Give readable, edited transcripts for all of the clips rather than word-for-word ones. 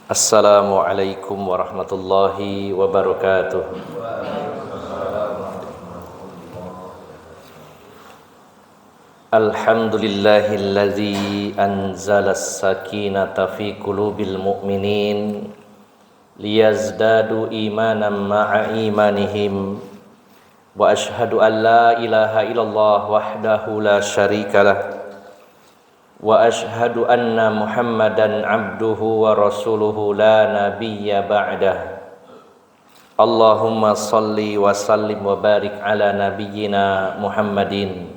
Assalamualaikum warahmatullahi wabarakatuh. Alhamdulillahilladzi anzala as-sakinata fi qulubil mu'minin liyazdadu imanan ma'a imanihim wa ashhadu an la ilaha illallah wahdahu la syarikalah wa ashhadu anna Muhammadan abduhu wa rasuluhu la nabiyya ba'dah. Allahumma salli wa sallim wa barik ala nabiyyina Muhammadin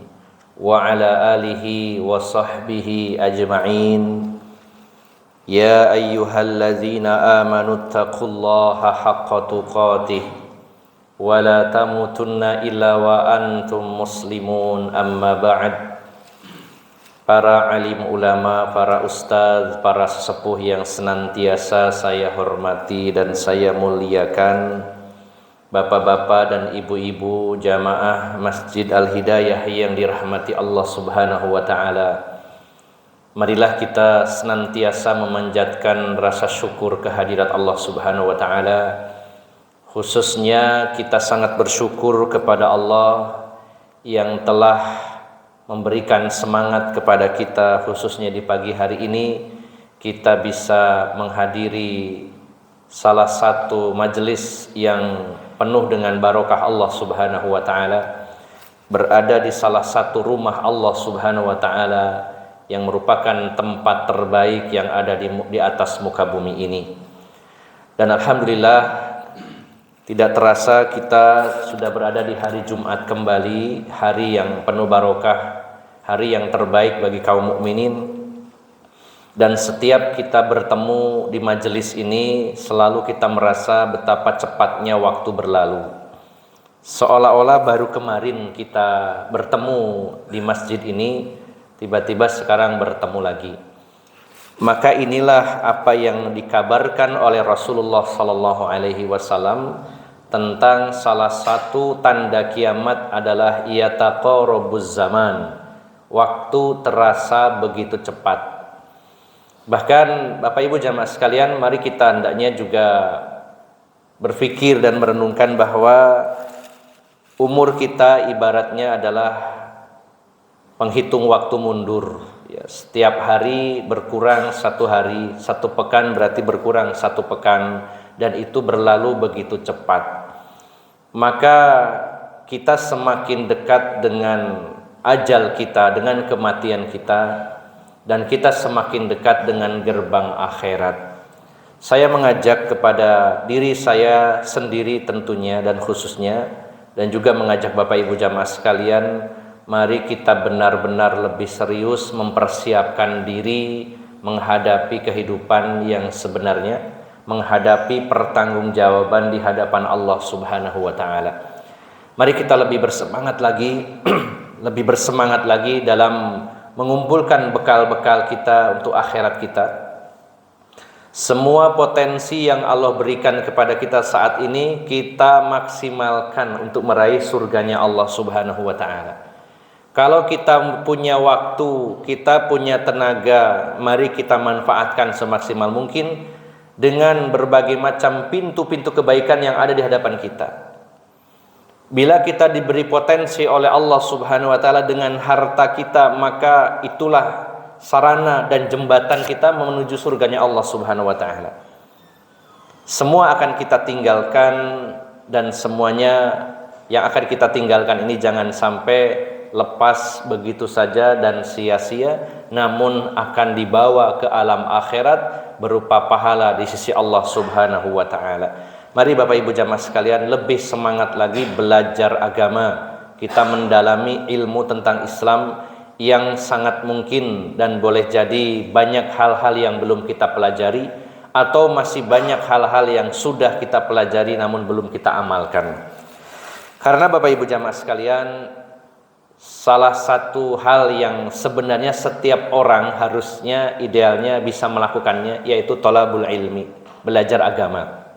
wa ala alihi wa sahbihi ajma'in. Ya ayyuhalladzina amanu taqullaha haqqa tuqatih wa la tamutunna illa wa antum muslimun, amma ba'd. Para alim ulama, para ustadz, para sesepuh yang senantiasa saya hormati dan saya muliakan, bapak-bapak dan ibu-ibu jamaah Masjid Al-Hidayah yang dirahmati Allah Subhanahu wa ta'ala, marilah kita senantiasa memanjatkan rasa syukur kehadirat Allah Subhanahu wa ta'ala. Khususnya kita sangat bersyukur kepada Allah yang telah memberikan semangat kepada kita, khususnya di pagi hari ini kita bisa menghadiri salah satu majelis yang penuh dengan barokah Allah Subhanahu wa ta'ala, berada di salah satu rumah Allah Subhanahu wa ta'ala yang merupakan tempat terbaik yang ada di atas muka bumi ini. Dan alhamdulillah, tidak terasa kita sudah berada di hari Jumat kembali, hari yang penuh barokah, hari yang terbaik bagi kaum mukminin. Dan setiap kita bertemu di majelis ini, selalu kita merasa betapa cepatnya waktu berlalu. Seolah-olah baru kemarin kita bertemu di masjid ini, tiba-tiba sekarang bertemu lagi. Maka inilah apa yang dikabarkan oleh Rasulullah SAW tentang salah satu tanda kiamat adalah yataqarabuz zaman, waktu terasa begitu cepat. Bahkan Bapak Ibu jamaah sekalian, mari kita hendaknya juga berpikir dan merenungkan bahwa umur kita ibaratnya adalah penghitung waktu mundur. Ya, setiap hari berkurang satu hari, satu pekan berarti berkurang satu pekan, dan itu berlalu begitu cepat. Maka kita semakin dekat dengan ajal kita, dengan kematian kita, dan kita semakin dekat dengan gerbang akhirat. Saya mengajak kepada diri saya sendiri tentunya dan khususnya, dan juga mengajak Bapak Ibu jamaah sekalian, mari kita benar-benar lebih serius mempersiapkan diri menghadapi kehidupan yang sebenarnya, menghadapi pertanggungjawaban di hadapan Allah Subhanahu wa ta'ala. Mari kita lebih bersemangat lagi lebih bersemangat lagi dalam mengumpulkan bekal-bekal kita untuk akhirat kita. Semua potensi yang Allah berikan kepada kita saat ini kita maksimalkan untuk meraih surganya Allah Subhanahu wa ta'ala. Kalau kita punya waktu, kita punya tenaga, mari kita manfaatkan semaksimal mungkin dengan berbagai macam pintu-pintu kebaikan yang ada di hadapan kita. Bila kita diberi potensi oleh Allah Subhanahu wa ta'ala dengan harta kita, maka itulah sarana dan jembatan kita menuju surganya Allah Subhanahu wa ta'ala. Semua akan kita tinggalkan, dan semuanya yang akan kita tinggalkan ini jangan sampai lepas begitu saja dan sia-sia, namun akan dibawa ke alam akhirat berupa pahala di sisi Allah Subhanahu wa ta'ala. Mari Bapak Ibu jamaah sekalian lebih semangat lagi belajar agama. Kita mendalami ilmu tentang Islam yang sangat mungkin dan boleh jadi banyak hal-hal yang belum kita pelajari, atau masih banyak hal-hal yang sudah kita pelajari namun belum kita amalkan. Karena Bapak Ibu jamaah sekalian, salah satu hal yang sebenarnya setiap orang harusnya idealnya bisa melakukannya, yaitu thalabul ilmi, belajar agama.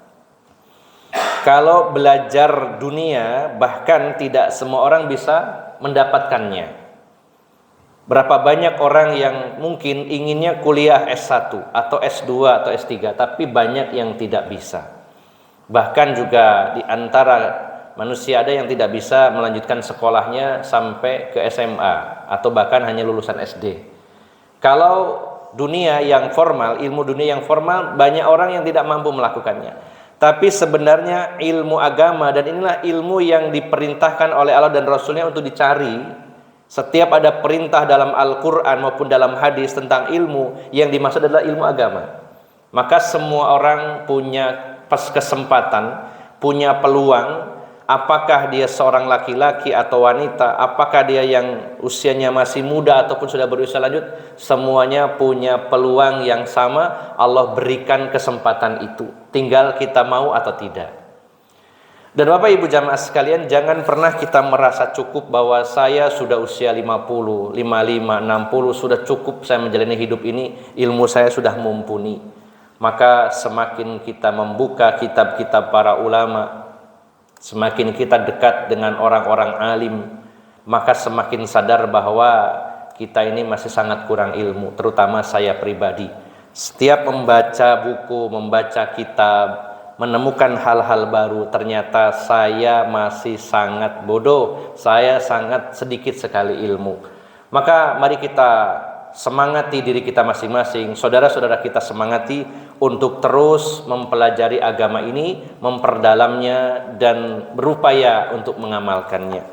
Kalau belajar dunia, bahkan tidak semua orang bisa mendapatkannya. Berapa banyak orang yang mungkin inginnya kuliah S1 atau S2 atau S3, tapi banyak yang tidak bisa. Bahkan juga di antara manusia ada yang tidak bisa melanjutkan sekolahnya sampai ke SMA atau bahkan hanya lulusan SD. Kalau dunia yang formal, ilmu dunia yang formal, banyak orang yang tidak mampu melakukannya. Tapi sebenarnya ilmu agama, dan inilah ilmu yang diperintahkan oleh Allah dan Rasulnya untuk dicari. Setiap ada perintah dalam Al-Quran maupun dalam hadis tentang ilmu, yang dimaksud adalah ilmu agama. Maka semua orang punya kesempatan, punya peluang, apakah dia seorang laki-laki atau wanita, apakah dia yang usianya masih muda ataupun sudah berusia lanjut, semuanya punya peluang yang sama. Allah berikan kesempatan itu, tinggal kita mau atau tidak. Dan Bapak Ibu jamaah sekalian, jangan pernah kita merasa cukup bahwa saya sudah usia 50, 55, 60, sudah cukup saya menjalani hidup ini, ilmu saya sudah mumpuni. Maka semakin kita membuka kitab-kitab para ulama, semakin kita dekat dengan orang-orang alim, maka semakin sadar bahwa kita ini masih sangat kurang ilmu, terutama saya pribadi. Setiap membaca buku, membaca kitab, menemukan hal-hal baru, ternyata saya masih sangat bodoh, saya sangat sedikit sekali ilmu. Maka mari kita semangati diri kita masing-masing, saudara-saudara kita semangati untuk terus mempelajari agama ini, memperdalamnya dan berupaya untuk mengamalkannya.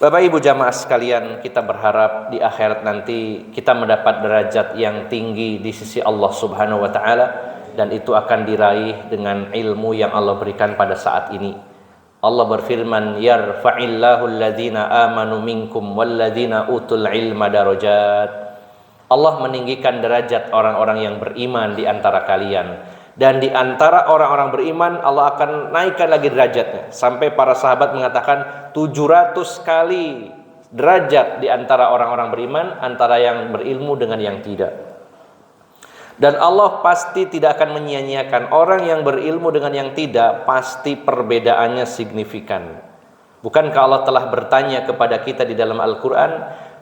Bapak Ibu jamaah sekalian, kita berharap di akhirat nanti kita mendapat derajat yang tinggi di sisi Allah Subhanahu wa taala, dan itu akan diraih dengan ilmu yang Allah berikan pada saat ini. Allah berfirman, yarfa'illahu alladhina amanu minkum walladhina utul ilma darajat. Allah meninggikan derajat orang-orang yang beriman di antara kalian, dan di antara orang-orang beriman Allah akan naikkan lagi derajatnya, sampai para sahabat mengatakan 700 kali derajat di antara orang-orang beriman, antara yang berilmu dengan yang tidak. Dan Allah pasti tidak akan menyia-nyiakan orang yang berilmu dengan yang tidak, pasti perbedaannya signifikan. Bukankah Allah telah bertanya kepada kita di dalam Al-Quran,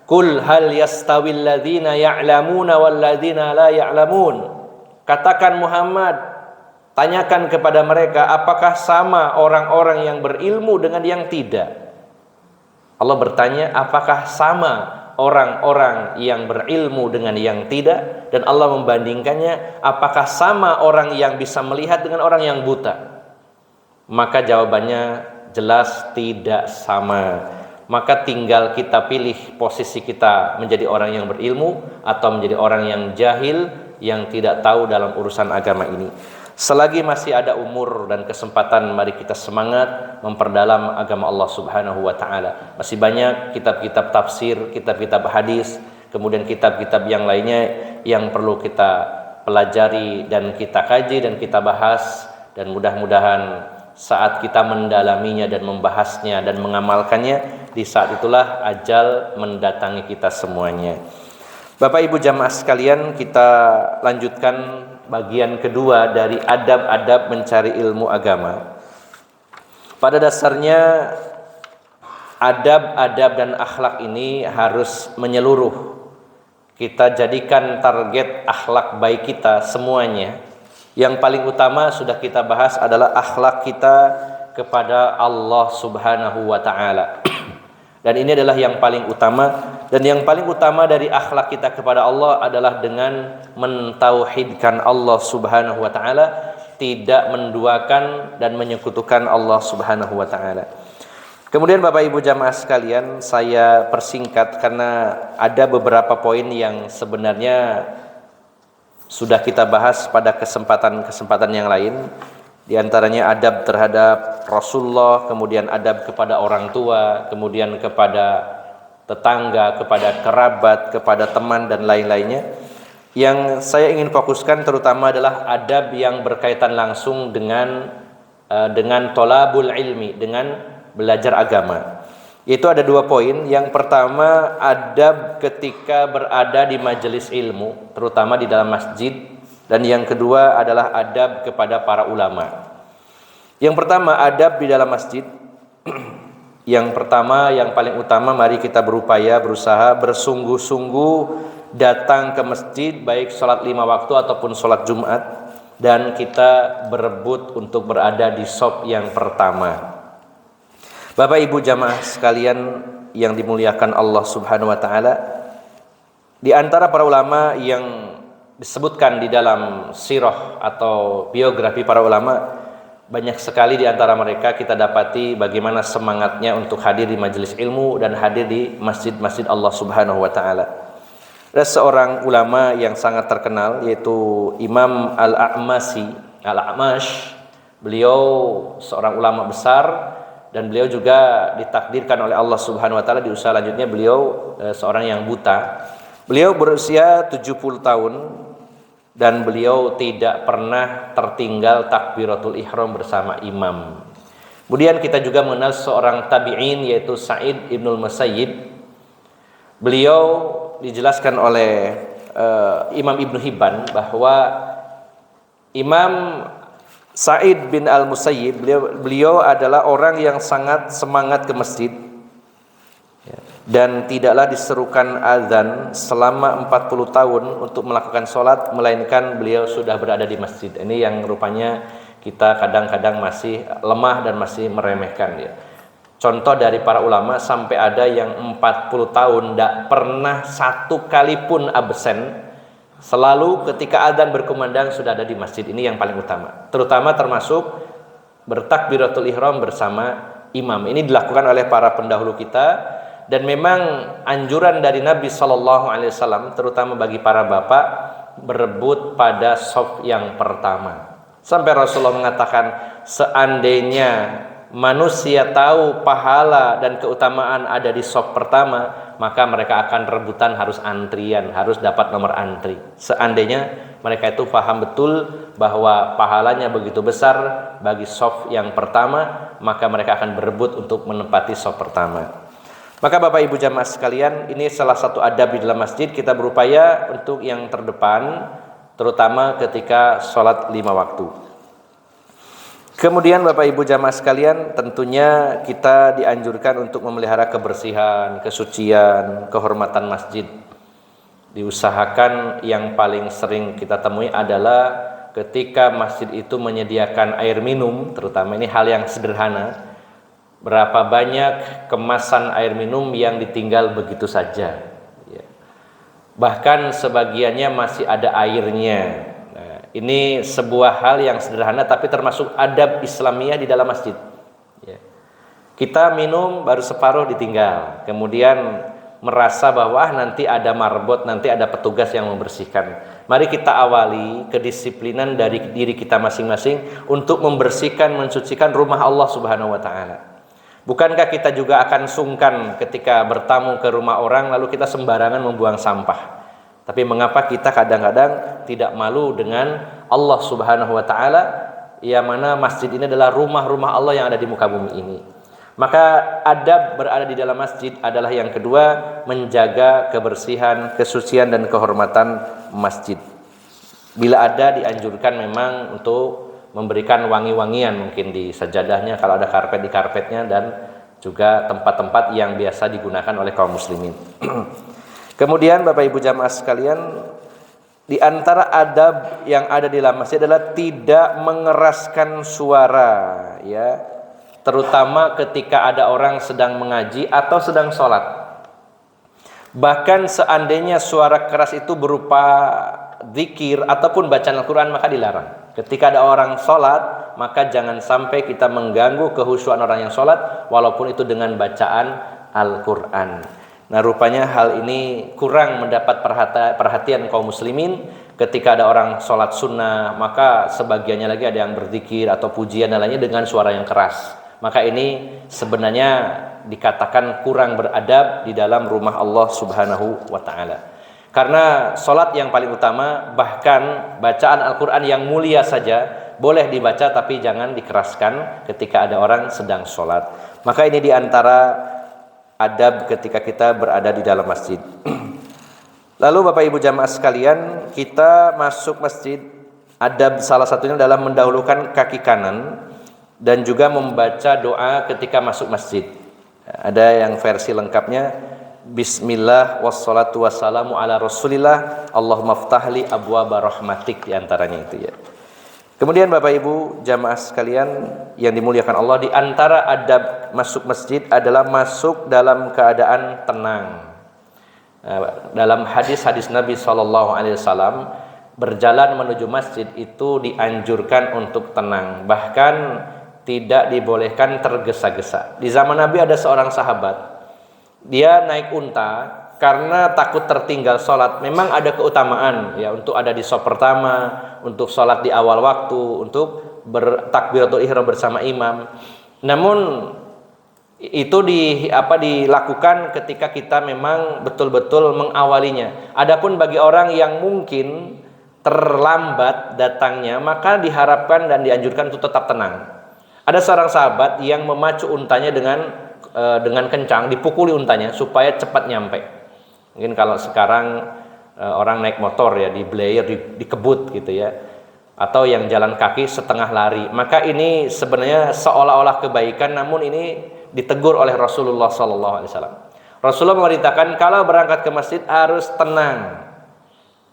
Qul hal yastawil ladzina ya'lamuna wal ladzina la ya'lamun. Katakan Muhammad, tanyakan kepada mereka, apakah sama orang-orang yang berilmu dengan yang tidak? Allah bertanya, apakah sama orang-orang yang berilmu dengan yang tidak? Dan Allah membandingkannya, apakah sama orang yang bisa melihat dengan orang yang buta? Maka jawabannya jelas tidak sama. Maka tinggal kita pilih posisi kita, menjadi orang yang berilmu atau menjadi orang yang jahil, yang tidak tahu dalam urusan agama ini. Selagi masih ada umur dan kesempatan, mari kita semangat memperdalam agama Allah Subhanahu wa taala. Masih banyak kitab-kitab tafsir, kitab-kitab hadis, kemudian kitab-kitab yang lainnya yang perlu kita pelajari dan kita kaji dan kita bahas, dan mudah-mudahan saat kita mendalaminya dan membahasnya dan mengamalkannya, di saat itulah ajal mendatangi kita semuanya. Bapak Ibu jamaah sekalian, kita lanjutkan bagian kedua dari adab-adab mencari ilmu agama. Pada dasarnya adab-adab dan akhlak ini harus menyeluruh. Kita jadikan target akhlak baik kita semuanya. Yang paling utama sudah kita bahas adalah akhlak kita kepada Allah Subhanahu wa taala. Dan ini adalah yang paling utama, dan yang paling utama dari akhlak kita kepada Allah adalah dengan mentauhidkan Allah Subhanahu wa taala, tidak menduakan dan menyekutukan Allah Subhanahu wa taala. Kemudian Bapak Ibu jamaah sekalian, saya persingkat karena ada beberapa poin yang sebenarnya sudah kita bahas pada kesempatan-kesempatan yang lain. Di antaranya adab terhadap Rasulullah, kemudian adab kepada orang tua, kemudian kepada tetangga, kepada kerabat, kepada teman dan lain-lainnya. Yang saya ingin fokuskan terutama adalah adab yang berkaitan langsung dengan tolabul ilmi, dengan belajar agama. Itu ada 2 poin. Yang pertama, adab ketika berada di majelis ilmu, terutama di dalam masjid. Dan yang kedua adalah adab kepada para ulama. Yang pertama, adab di dalam masjid. Yang pertama, yang paling utama, mari kita berusaha bersungguh-sungguh datang ke masjid, baik sholat 5 waktu ataupun sholat Jumat, dan kita berebut untuk berada di shaf yang pertama. Bapak Ibu jamaah sekalian yang dimuliakan Allah Subhanahu wa taala, di antara para ulama yang disebutkan di dalam sirah atau biografi para ulama, banyak sekali di antara mereka kita dapati bagaimana semangatnya untuk hadir di majelis ilmu dan hadir di masjid-masjid Allah Subhanahu wa taala. Ada seorang ulama yang sangat terkenal, yaitu Imam Al-A'mash. Beliau seorang ulama besar dan beliau juga ditakdirkan oleh Allah Subhanahu wa taala di usia selanjutnya beliau seorang yang buta. Beliau berusia 70 tahun dan beliau tidak pernah tertinggal takbiratul ihram bersama imam. Kemudian kita juga mengenal seorang tabi'in, yaitu Sa'id ibnul Musayyib. Beliau dijelaskan oleh Imam Ibnu Hibban bahwa Imam Sa'id bin al-Musayyib beliau adalah orang yang sangat semangat ke masjid, dan tidaklah diserukan azan selama 40 tahun untuk melakukan sholat, melainkan beliau sudah berada di masjid. Ini yang rupanya kita kadang-kadang masih lemah dan masih meremehkan ya. Contoh dari para ulama, sampai ada yang 40 tahun tidak pernah satu kali pun absen, selalu ketika azan berkumandang sudah ada di masjid. Ini yang paling utama, terutama termasuk bertakbiratul ihram bersama imam. Ini dilakukan oleh para pendahulu kita. Dan memang anjuran dari Nabi SAW, terutama bagi para bapak, berebut pada shaf yang pertama. Sampai Rasulullah mengatakan, seandainya manusia tahu pahala dan keutamaan ada di shaf pertama, maka mereka akan rebutan, harus antrian, harus dapat nomor antri. Seandainya mereka itu paham betul bahwa pahalanya begitu besar bagi shaf yang pertama, maka mereka akan berebut untuk menempati shaf pertama. Maka Bapak Ibu jamaah sekalian, ini salah satu adab di dalam masjid, kita berupaya untuk yang terdepan, terutama ketika sholat 5 waktu. Kemudian Bapak Ibu jamaah sekalian, tentunya kita dianjurkan untuk memelihara kebersihan, kesucian, kehormatan masjid. Diusahakan yang paling sering kita temui adalah ketika masjid itu menyediakan air minum, terutama ini hal yang sederhana. Berapa banyak kemasan air minum yang ditinggal begitu saja ya. Bahkan sebagiannya masih ada airnya. Nah, ini sebuah hal yang sederhana tapi termasuk adab Islamiyah di dalam masjid ya. Kita minum baru separuh ditinggal, kemudian merasa bahwa nanti ada marbot, nanti ada petugas yang membersihkan. Mari kita awali kedisiplinan dari diri kita masing-masing untuk membersihkan, mensucikan rumah Allah Subhanahu wa taala. Bukankah kita juga akan sungkan ketika bertamu ke rumah orang lalu kita sembarangan membuang sampah? Tapi mengapa kita kadang-kadang tidak malu dengan Allah Subhanahu wa taala, yang mana masjid ini adalah rumah-rumah Allah yang ada di muka bumi ini. Maka adab berada di dalam masjid adalah yang kedua, menjaga kebersihan, kesucian dan kehormatan masjid. Bila ada, dianjurkan memang untuk memberikan wangi-wangian, mungkin di sajadahnya, kalau ada karpet di karpetnya, dan juga tempat-tempat yang biasa digunakan oleh kaum muslimin. Kemudian Bapak Ibu jamaah sekalian, di antara adab yang ada di dalam masjid adalah tidak mengeraskan suara ya, terutama ketika ada orang sedang mengaji atau sedang sholat. Bahkan seandainya suara keras itu berupa zikir ataupun bacaan Al-Quran, maka dilarang. Ketika ada orang sholat, maka jangan sampai kita mengganggu kehusyuan orang yang sholat, walaupun itu dengan bacaan Al-Quran. Nah, rupanya hal ini kurang mendapat perhatian kaum muslimin. Ketika ada orang sholat sunnah, maka sebagiannya lagi ada yang berzikir atau pujian dan lainnya dengan suara yang keras. Maka ini sebenarnya dikatakan kurang beradab di dalam rumah Allah Subhanahu wa ta'ala. Karena sholat yang paling utama, bahkan bacaan Al-Quran yang mulia saja boleh dibaca tapi jangan dikeraskan ketika ada orang sedang sholat. Maka ini diantara adab ketika kita berada di dalam masjid. Lalu Bapak Ibu jamaah sekalian, kita masuk masjid, adab salah satunya adalah mendahulukan kaki kanan dan juga membaca doa ketika masuk masjid. Ada yang versi lengkapnya Bismillah wassalatu wassalamu ala Rasulillah Allahumma ftahli abwaba rahmatik, diantaranya itu ya. Kemudian Bapak Ibu jamaah sekalian yang dimuliakan Allah, di antara adab masuk masjid adalah masuk dalam keadaan tenang. Dalam hadis-hadis Nabi SAW, berjalan menuju masjid itu dianjurkan untuk tenang, bahkan tidak dibolehkan tergesa-gesa. Di zaman Nabi ada seorang sahabat, dia naik unta karena takut tertinggal sholat. Memang ada keutamaan ya untuk ada di shaf pertama, untuk sholat di awal waktu, untuk bertakbiratul ihram bersama imam. Namun itu dilakukan ketika kita memang betul-betul mengawalinya. Adapun bagi orang yang mungkin terlambat datangnya, maka diharapkan dan dianjurkan untuk tetap tenang. Ada seorang sahabat yang memacu untanya dengan kencang, dipukuli untanya supaya cepat nyampe. Mungkin kalau sekarang orang naik motor ya, dikebut gitu ya, atau yang jalan kaki setengah lari, maka ini sebenarnya seolah-olah kebaikan, namun ini ditegur oleh Rasulullah SAW. Rasulullah memerintahkan kalau berangkat ke masjid harus tenang.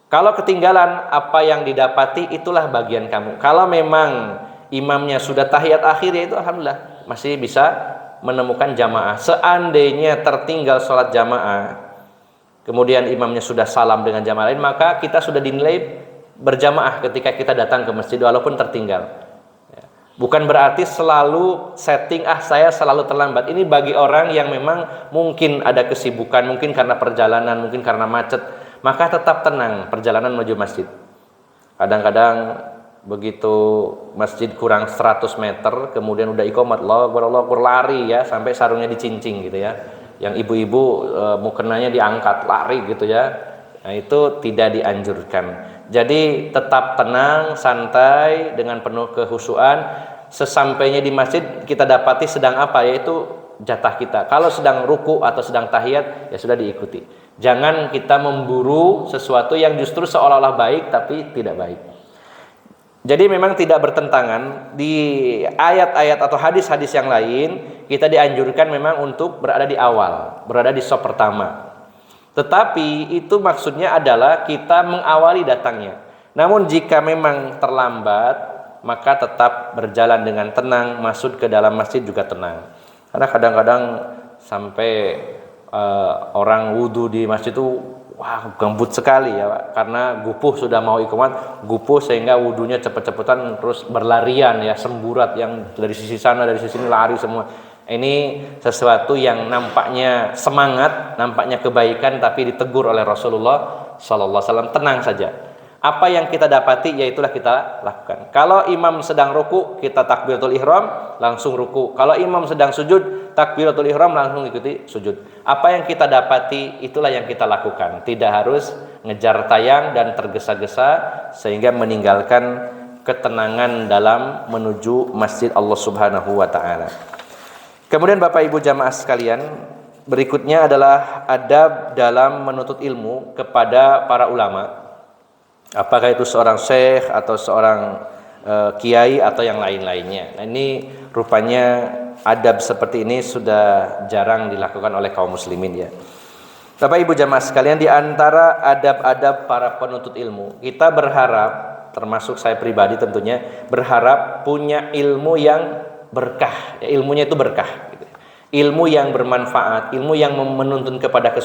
Kalau ketinggalan, apa yang didapati itulah bagian kamu. Kalau memang imamnya sudah tahiyat akhir, ya itu alhamdulillah masih bisa menemukan jamaah. Seandainya tertinggal sholat jamaah, kemudian imamnya sudah salam dengan jamaah lain, maka kita sudah dinilai berjamaah ketika kita datang ke masjid walaupun tertinggal. Bukan berarti selalu setting saya selalu terlambat. Ini bagi orang yang memang mungkin ada kesibukan, mungkin karena perjalanan, mungkin karena macet, maka tetap tenang perjalanan menuju masjid. Kadang-kadang begitu masjid kurang 100 meter, kemudian udah iqamat, Allah lari ya sampai sarungnya dicincing gitu ya. Yang ibu-ibu mukenanya diangkat, lari gitu ya. Nah, itu tidak dianjurkan. Jadi tetap tenang, santai dengan penuh kehusuan. Sesampainya di masjid kita dapati sedang apa, yaitu jatah kita. Kalau sedang ruku atau sedang tahiyat, ya sudah diikuti. Jangan kita memburu sesuatu yang justru seolah-olah baik tapi tidak baik. Jadi memang tidak bertentangan. Di ayat-ayat atau hadis-hadis yang lain kita dianjurkan memang untuk berada di awal, berada di shaf pertama. Tetapi itu maksudnya adalah kita mengawali datangnya. Namun jika memang terlambat, maka tetap berjalan dengan tenang, masuk ke dalam masjid juga tenang. Karena kadang-kadang sampai orang wudhu di masjid itu gembut sekali ya Pak. Karena gupuh sudah mau iqamat, gupuh sehingga wudhunya cepet-cepetan terus berlarian ya, semburat yang dari sisi sana dari sisi sini lari semua. Ini sesuatu yang nampaknya semangat, nampaknya kebaikan, tapi ditegur oleh Rasulullah SAW. Tenang saja. Apa yang kita dapati, yaitulah kita lakukan. Kalau imam sedang ruku, kita takbiratul ihram, langsung ruku. Kalau imam sedang sujud, takbiratul ihram, langsung ikuti sujud. Apa yang kita dapati, itulah yang kita lakukan. Tidak harus ngejar tayang dan tergesa-gesa sehingga meninggalkan ketenangan dalam menuju masjid Allah Subhanahu wa Ta'ala. Kemudian Bapak Ibu jamaah sekalian, berikutnya adalah adab dalam menuntut ilmu kepada para ulama. Apakah itu seorang syekh atau seorang kiai atau yang lain-lainnya. Nah, ini rupanya adab seperti ini sudah jarang dilakukan oleh kaum muslimin ya. Bapak Ibu jamaah sekalian, di antara adab-adab para penuntut ilmu, kita berharap, termasuk saya pribadi tentunya, berharap punya ilmu yang berkah, ya, ilmunya itu berkah gitu. Ilmu yang bermanfaat, ilmu yang menuntun kepada ke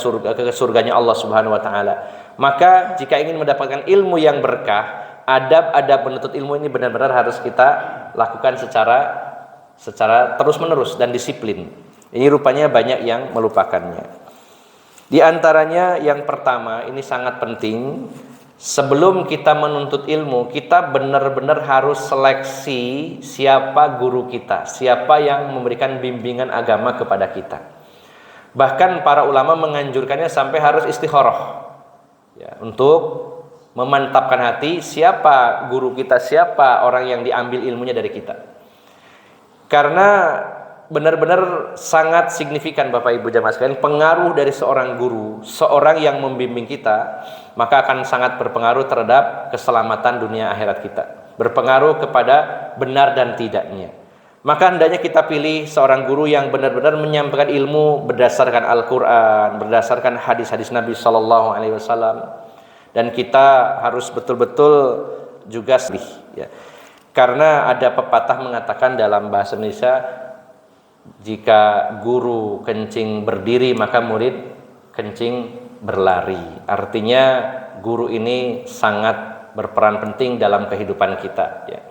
surganya Allah Subhanahu wa Ta'ala. Maka jika ingin mendapatkan ilmu yang berkah, adab-adab menuntut ilmu ini benar-benar harus kita lakukan secara terus-menerus dan disiplin. Ini rupanya banyak yang melupakannya. Di antaranya yang pertama, ini sangat penting. Sebelum kita menuntut ilmu, kita benar-benar harus seleksi siapa guru kita, siapa yang memberikan bimbingan agama kepada kita. Bahkan para ulama menganjurkannya sampai harus istikharah ya, untuk memantapkan hati siapa guru kita, siapa orang yang diambil ilmunya dari kita. Karena benar-benar sangat signifikan Bapak Ibu jamaah sekalian, pengaruh dari seorang guru, seorang yang membimbing kita, maka akan sangat berpengaruh terhadap keselamatan dunia akhirat kita, berpengaruh kepada benar dan tidaknya. Maka hendaknya kita pilih seorang guru yang benar-benar menyampaikan ilmu berdasarkan Al-Quran, berdasarkan hadis-hadis Nabi Sallallahu Alaihi Wasallam, dan kita harus betul-betul juga sedih, ya. Karena ada pepatah mengatakan dalam bahasa Indonesia, jika guru kencing berdiri maka murid kencing berlari. Artinya guru ini sangat berperan penting dalam kehidupan kita, ya.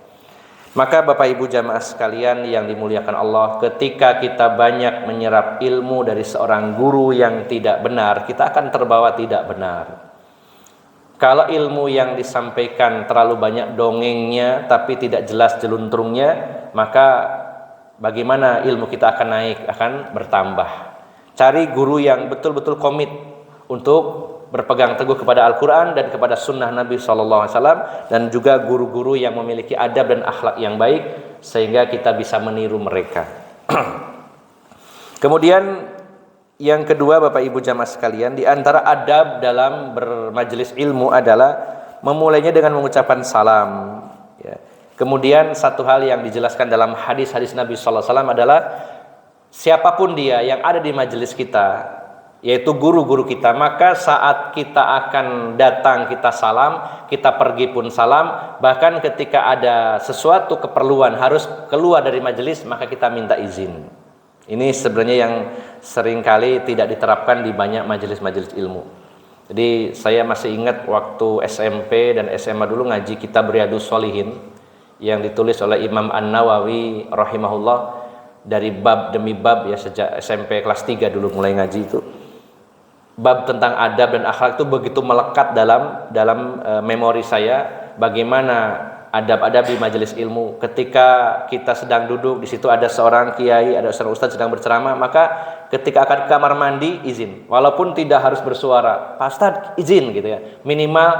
Maka Bapak Ibu jamaah sekalian yang dimuliakan Allah, ketika kita banyak menyerap ilmu dari seorang guru yang tidak benar, kita akan terbawa tidak benar. Kalau ilmu yang disampaikan terlalu banyak dongengnya tapi tidak jelas jeluntrungnya, maka bagaimana ilmu kita akan naik, akan bertambah. Cari guru yang betul-betul komit untuk berpegang teguh kepada Al-Quran dan kepada sunnah Nabi SAW, dan juga guru-guru yang memiliki adab dan akhlak yang baik sehingga kita bisa meniru mereka. Kemudian yang kedua Bapak Ibu jamaah sekalian, di antara adab dalam bermajelis ilmu adalah memulainya dengan mengucapkan salam, ya. Kemudian satu hal yang dijelaskan dalam hadis-hadis Nabi SAW adalah siapapun dia yang ada di majelis kita, yaitu guru-guru kita, maka saat kita akan datang kita salam, kita pergi pun salam. Bahkan ketika ada sesuatu keperluan harus keluar dari majelis, maka kita minta izin. Ini sebenarnya yang seringkali tidak diterapkan di banyak majelis-majelis ilmu. Jadi saya masih ingat waktu SMP dan SMA dulu ngaji kitab Riyadhus Shalihin yang ditulis oleh Imam An-Nawawi rahimahullah, dari bab demi bab, ya, sejak SMP kelas 3 dulu mulai ngaji itu. Bab tentang adab dan akhlak itu begitu melekat dalam memori saya, bagaimana adab-adab di majelis ilmu. Ketika kita sedang duduk, di situ ada seorang kiai, ada seorang ustadz sedang berceramah, maka ketika akan ke kamar mandi izin, walaupun tidak harus bersuara, Pak Ustadz izin gitu ya, minimal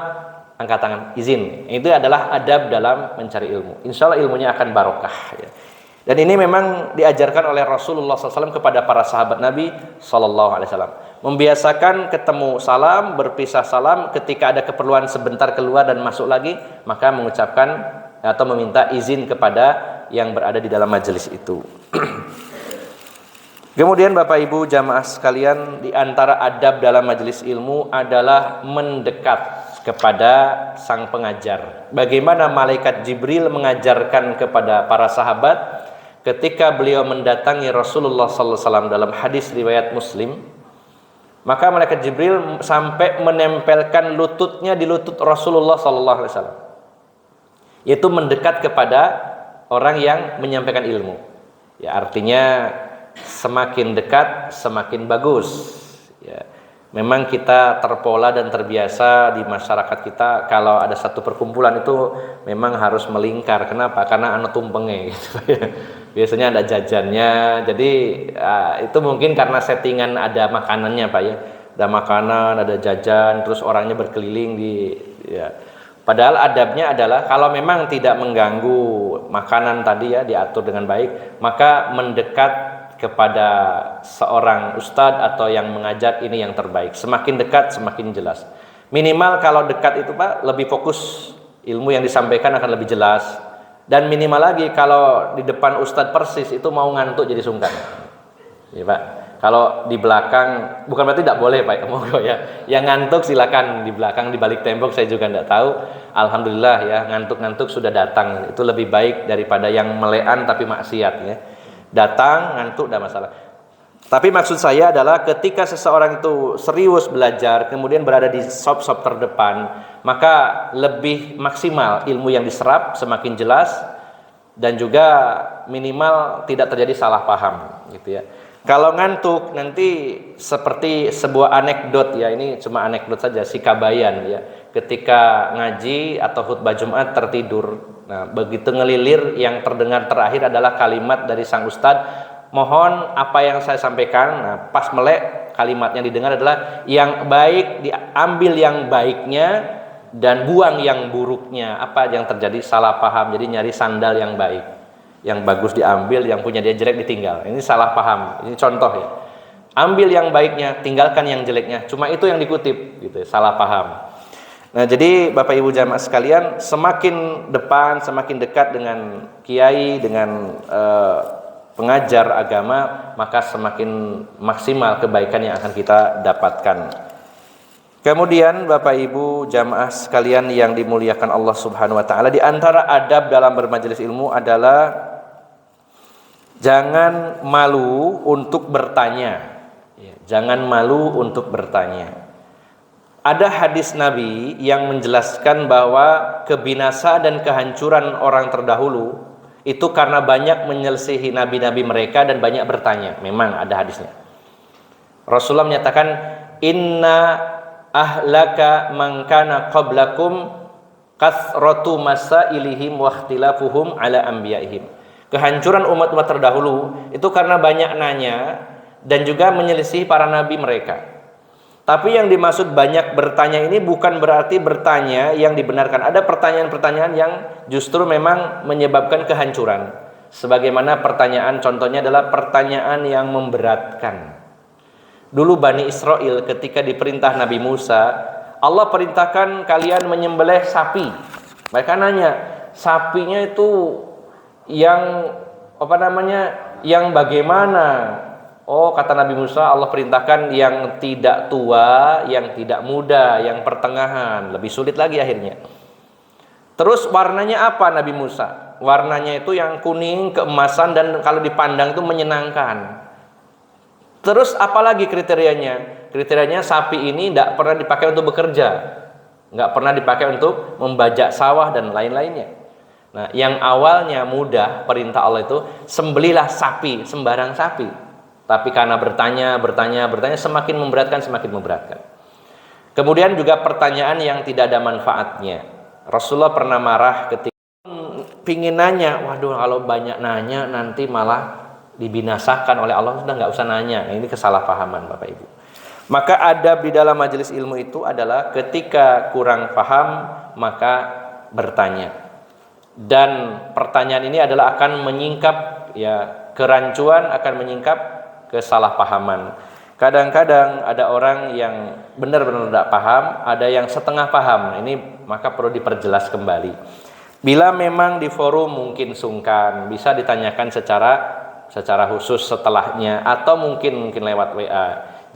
angkat tangan izin. Itu adalah adab dalam mencari ilmu. Insya Allah ilmunya akan barokah, ya. Dan ini memang diajarkan oleh Rasulullah SAW kepada para sahabat Nabi SAW. Membiasakan ketemu salam, berpisah salam, ketika ada keperluan sebentar keluar dan masuk lagi, maka mengucapkan atau meminta izin kepada yang berada di dalam majelis itu. Kemudian Bapak Ibu jamaah sekalian, di antara adab dalam majelis ilmu adalah mendekat kepada sang pengajar. Bagaimana malaikat Jibril mengajarkan kepada para sahabat ketika beliau mendatangi Rasulullah SAW dalam hadis riwayat Muslim, maka malaikat Jibril sampai menempelkan lututnya di lutut Rasulullah SAW, yaitu mendekat kepada orang yang menyampaikan ilmu. Ya, artinya semakin dekat semakin bagus, ya. Memang kita terpola dan terbiasa di masyarakat kita, kalau ada satu perkumpulan itu memang harus melingkar. Kenapa? Karena anu tumpenge gitu. Biasanya ada jajannya. Jadi itu mungkin karena settingan ada makanannya Pak, ya. Ada makanan, ada jajan, terus orangnya berkeliling ya. Padahal adabnya adalah kalau memang tidak mengganggu makanan tadi, ya, diatur dengan baik, maka mendekat kepada seorang ustadz atau yang mengajar ini yang terbaik. Semakin dekat semakin jelas. Minimal kalau dekat itu Pak, lebih fokus, ilmu yang disampaikan akan lebih jelas. Dan minimal lagi kalau di depan ustadz persis itu mau ngantuk jadi sungkan, ya Pak. Kalau di belakang, bukan berarti tidak boleh Pak, monggo ya. Yang ngantuk silakan di belakang, di balik tembok, saya juga tidak tahu. Alhamdulillah ya, ngantuk-ngantuk sudah datang. Itu lebih baik daripada yang melean tapi maksiat, ya. Datang ngantuk tidak masalah. Tapi maksud saya adalah ketika seseorang itu serius belajar, kemudian berada di sop-sop terdepan, maka lebih maksimal ilmu yang diserap, semakin jelas, dan juga minimal tidak terjadi salah paham, gitu ya. Kalau ngantuk nanti seperti sebuah anekdot, ya, ini cuma anekdot saja, si Kabayan, ya, ketika ngaji atau khutbah Jumat tertidur. Nah, begitu ngelilir, yang terdengar terakhir adalah kalimat dari sang ustadz, mohon apa yang saya sampaikan. Nah, pas melek kalimatnya didengar adalah yang baik diambil yang baiknya dan buang yang buruknya. Apa yang terjadi? Salah paham. Jadi nyari sandal yang baik, yang bagus diambil, yang punya dia jelek ditinggal. Ini salah paham. Ini contoh, ya. Ambil yang baiknya, tinggalkan yang jeleknya. Cuma itu yang dikutip, gitu. Salah paham. Nah, jadi Bapak Ibu jamaah sekalian, semakin depan, semakin dekat dengan kiai, dengan pengajar agama, maka semakin maksimal kebaikan yang akan kita dapatkan. Kemudian Bapak Ibu jamaah sekalian yang dimuliakan Allah Subhanahu wa taala, di antara adab dalam bermajelis ilmu adalah jangan malu untuk bertanya. Jangan malu untuk bertanya. Ada hadis Nabi yang menjelaskan bahwa kebinasaan dan kehancuran orang terdahulu itu karena banyak menyelisihi nabi-nabi mereka dan banyak bertanya. Memang ada hadisnya. Rasulullah menyatakan, inna ahlaka man kana qablakum kathratu masailihim wa ikhtilafuhum ala anbiya'ihim. Kehancuran umat-umat terdahulu itu karena banyak nanya dan juga menyelisihi para nabi mereka. Tapi yang dimaksud banyak bertanya ini bukan berarti bertanya yang dibenarkan. Ada pertanyaan-pertanyaan yang justru memang menyebabkan kehancuran. Sebagaimana pertanyaan, contohnya adalah pertanyaan yang memberatkan. Dulu Bani Israel ketika diperintah Nabi Musa, Allah perintahkan kalian menyembelih sapi. Mereka nanya, sapinya itu yang yang bagaimana? Oh, kata Nabi Musa, Allah perintahkan yang tidak tua, yang tidak muda, yang pertengahan. Lebih sulit lagi akhirnya. Terus warnanya apa Nabi Musa? Warnanya itu yang kuning, keemasan, dan kalau dipandang itu menyenangkan. Terus apalagi kriterianya? Kriterianya sapi ini tidak pernah dipakai untuk bekerja, nggak pernah dipakai untuk membajak sawah dan lain-lainnya. Nah, yang awalnya mudah, perintah Allah itu sembelilah sapi, sembarang sapi. Tapi karena bertanya, semakin memberatkan. Kemudian juga pertanyaan yang tidak ada manfaatnya. Rasulullah pernah marah ketika pingin nanya, waduh kalau banyak nanya nanti malah dibinasakan oleh Allah, sudah nggak usah nanya. Ini kesalahpahaman Bapak Ibu. Maka adab di dalam majelis ilmu itu adalah ketika kurang paham maka bertanya. Dan pertanyaan ini adalah akan menyingkap kerancuan, akan menyingkap kesalahpahaman. Kadang-kadang ada orang yang benar-benar tidak paham, ada yang setengah paham. Ini maka perlu diperjelas kembali. Bila memang di forum mungkin sungkan, bisa ditanyakan secara khusus setelahnya atau mungkin lewat WA.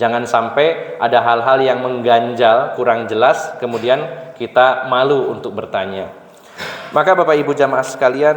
Jangan sampai ada hal-hal yang mengganjal, kurang jelas, kemudian kita malu untuk bertanya. Maka Bapak Ibu jamaah sekalian,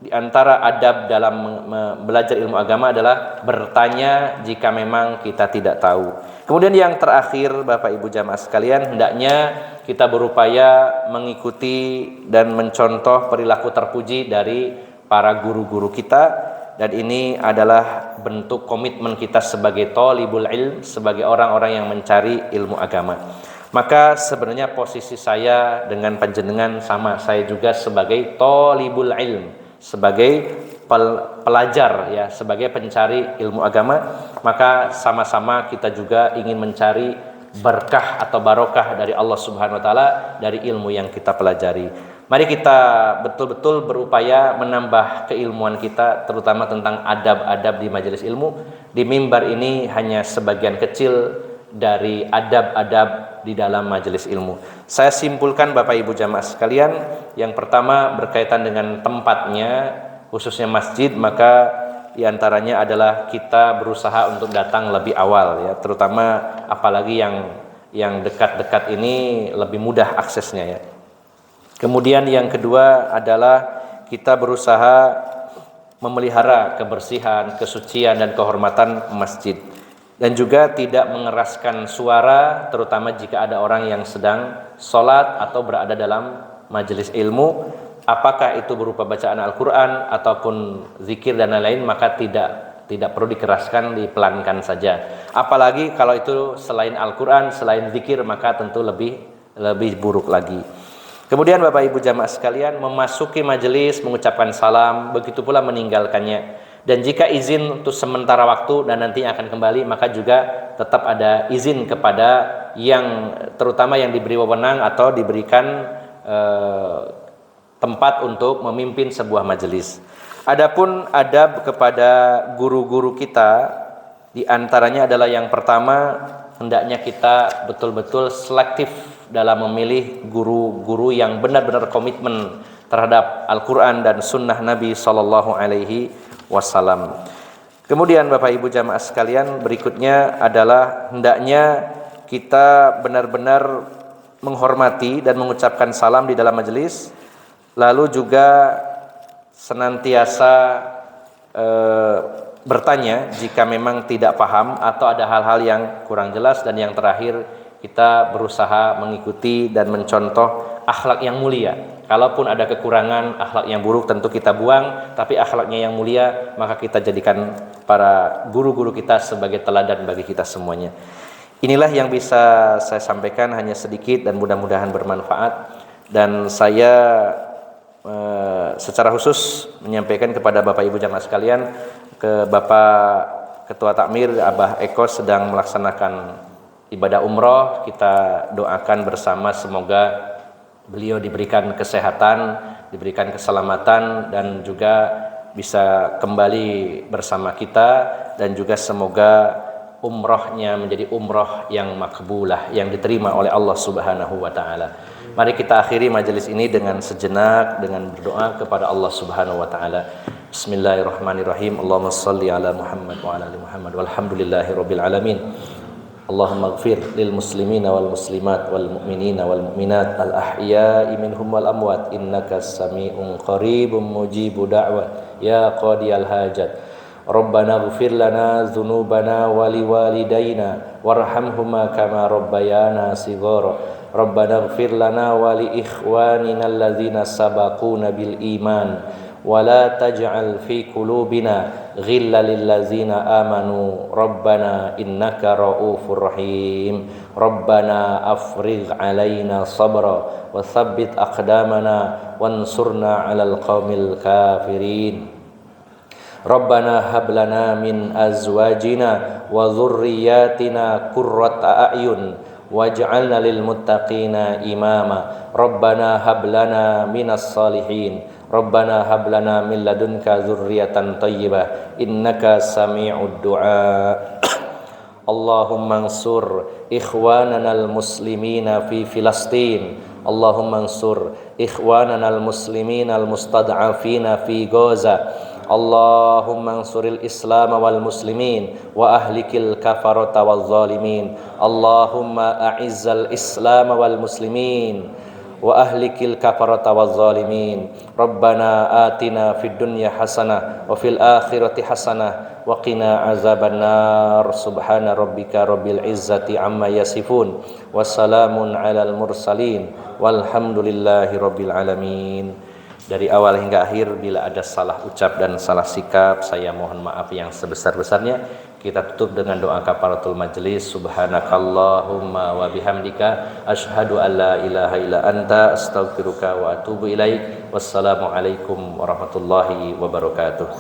di antara adab dalam belajar ilmu agama adalah bertanya jika memang kita tidak tahu. Kemudian yang terakhir Bapak Ibu jamaah sekalian, hendaknya kita berupaya mengikuti dan mencontoh perilaku terpuji dari para guru-guru kita. Dan ini adalah bentuk komitmen kita sebagai thalibul ilm, sebagai orang-orang yang mencari ilmu agama. Maka sebenarnya posisi saya dengan panjenengan sama, saya juga sebagai thalibul ilm, sebagai pelajar sebagai pencari ilmu agama. Maka sama-sama kita juga ingin mencari berkah atau barokah dari Allah Subhanahu wa taala dari ilmu yang kita pelajari. Mari kita betul-betul berupaya menambah keilmuan kita, terutama tentang adab-adab di majelis ilmu. Di mimbar ini hanya sebagian kecil dari adab-adab di dalam majelis ilmu. Saya simpulkan Bapak Ibu jamaah sekalian, yang pertama berkaitan dengan tempatnya, khususnya masjid, maka diantaranya adalah kita berusaha untuk datang lebih awal terutama apalagi yang dekat-dekat ini lebih mudah aksesnya Kemudian yang kedua adalah kita berusaha memelihara kebersihan, kesucian dan kehormatan masjid. Dan juga tidak mengeraskan suara, terutama jika ada orang yang sedang sholat atau berada dalam majelis ilmu. Apakah itu berupa bacaan Al-Quran ataupun zikir dan lain-lain, maka tidak perlu dikeraskan, dipelankan saja. Apalagi kalau itu selain Al-Quran, selain zikir, maka tentu lebih buruk lagi. Kemudian Bapak Ibu jamaah sekalian, memasuki majelis, mengucapkan salam, begitu pula meninggalkannya. Dan jika izin untuk sementara waktu dan nantinya akan kembali, maka juga tetap ada izin kepada yang terutama yang diberi wewenang atau diberikan tempat untuk memimpin sebuah majelis. Adapun adab kepada guru-guru kita, di antaranya adalah yang pertama, hendaknya kita betul-betul selektif dalam memilih guru-guru yang benar-benar komitmen terhadap Al-Quran dan Sunnah Nabi Sallallahu Alaihi Wasallam. Kemudian Bapak Ibu jamaah sekalian, berikutnya adalah hendaknya kita benar-benar menghormati dan mengucapkan salam di dalam majelis, lalu juga senantiasa bertanya jika memang tidak paham atau ada hal-hal yang kurang jelas, dan yang terakhir kita berusaha mengikuti dan mencontoh akhlak yang mulia. Kalaupun ada kekurangan, akhlak yang buruk tentu kita buang, tapi akhlaknya yang mulia maka kita jadikan para guru-guru kita sebagai teladan bagi kita semuanya. Inilah yang bisa saya sampaikan, hanya sedikit dan mudah-mudahan bermanfaat. Dan saya secara khusus menyampaikan kepada Bapak Ibu jamaah sekalian, ke Bapak Ketua Takmir Abah Eko sedang melaksanakan ibadah umroh. Kita doakan bersama semoga beliau diberikan kesehatan, diberikan keselamatan, dan juga bisa kembali bersama kita, dan juga semoga umrohnya menjadi umroh yang makbulah, yang diterima oleh Allah Subhanahu wa taala. Mari kita akhiri majelis ini dengan sejenak dengan berdoa kepada Allah Subhanahu wa taala. Bismillahirrahmanirrahim. Allahumma shalli ala Muhammad wa ala ali Muhammad walhamdulillahirabbil alamin. Allahumma ighfir lil muslimina wal muslimat wal mu'minina wal mu'minat al ahya'i minhum wal amwat innaka sami'un qaribun mujibu da'wat ya qadiyal hajat. Rabbana ighfir lana dzunubana wa liwalidayna warhamhuma kama rabbayana shighara. Rabbana ighfir lana wa li ikhwanina alladzina sabaquna bil iman wa la taj'al fi qulubina ghillan lil ladzina amanu rabbana innaka raufur rahim. Rabbana afrigh alaina sabra wa tsabbit aqdamana wansurna 'alal qaumil kafirin. Rabbana hab lana min azwajina wa dhurriyyatina qurrata a'yun waj'alna lil muttaqina imama. Rabbana hab lana minas salihin. Rabbana hab lana min ladunka dzurriyyatan thayyibah innaka sami'ud du'a. Allahumma ansur ikhwanana al-muslimina fi Filastin. Allahumma ansur ikhwanana al-muslimina al-mustad'afina fi Gaza. Allahumma ansuril Islam wal muslimin wa ahlikil kafarata wal zalimin. Allahumma a'izzal Islam wal muslimin wa ahlikil kafarata wal zalimin. Rabbana atina fid dunya hasanah wa fil akhirati hasanah wa qina azabannar. Subhana rabbika rabbil izzati amma yasifun wa salamun alal mursalin walhamdulillahi rabbil alamin. Dari awal hingga akhir, bila ada salah ucap dan salah sikap, saya mohon maaf yang sebesar-besarnya. Kita tutup dengan doa kafaratul majelis. Subhanakallahumma wa bihamdika asyhadu an la ilaha illa anta astaghfiruka wa atubu ilaik. Wassalamualaikum warahmatullahi wabarakatuh.